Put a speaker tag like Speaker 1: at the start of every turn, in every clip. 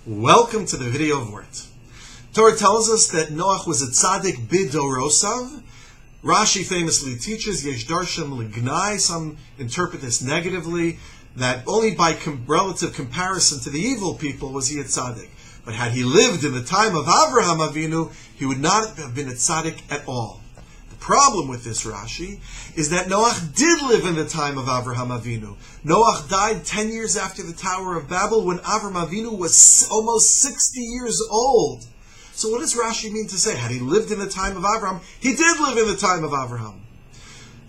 Speaker 1: Welcome to the video of Vort. Torah tells us that Noach was a tzaddik bidorosav. Rashi famously teaches, Yesh darshem lignai, some interpret this negatively, that only by relative comparison to the evil people was he a tzaddik. But had he lived in the time of Avraham Avinu, he would not have been a tzaddik at all. The problem with this Rashi is that Noach did live in the time of Avraham Avinu. Noach died 10 years after the Tower of Babel when Avraham Avinu was almost 60 years old. So what does Rashi mean to say? Had he lived in the time of Avraham? He did live in the time of Avraham.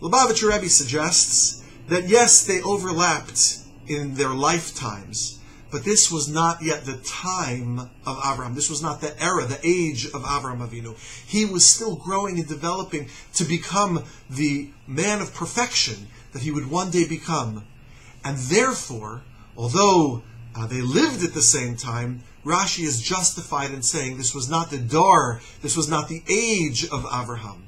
Speaker 1: Rabbi suggests that yes, they overlapped in their lifetimes, but this was not yet the time of Avraham. This was not the era, the age of Avraham Avinu. He was still growing and developing to become the man of perfection that he would one day become. And therefore, although they lived at the same time, Rashi is justified in saying this was not the dar, this was not the age of Avraham.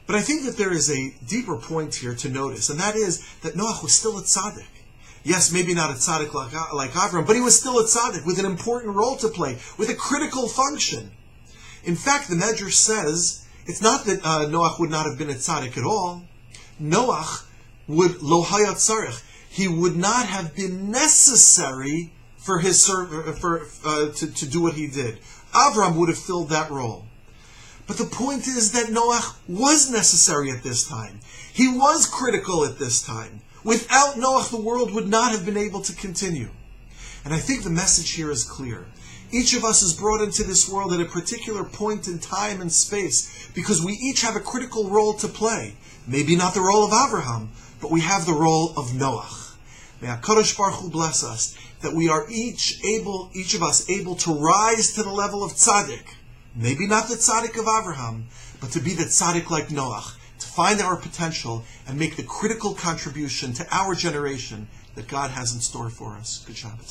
Speaker 1: But I think that there is a deeper point here to notice, and that is that Noach was still a tzaddik. Yes, maybe not a tzaddik like Avraham, but he was still a tzaddik with an important role to play, with a critical function. In fact, the Medrash says, it's not that Noach would not have been a tzaddik at all. Noach would, lo hayat tzarich, he would not have been necessary for his to do what he did. Avraham would have filled that role. But the point is that Noach was necessary at this time. He was critical at this time. Without Noach, the world would not have been able to continue. And I think the message here is clear. Each of us is brought into this world at a particular point in time and space because we each have a critical role to play. Maybe not the role of Avraham, but we have the role of Noach. May HaKadosh Baruch Hu bless us that we are each of us able to rise to the level of tzaddik. Maybe not the tzaddik of Avraham, but to be the tzaddik like Noach. To find our potential and make the critical contribution to our generation that God has in store for us. Good Shabbos.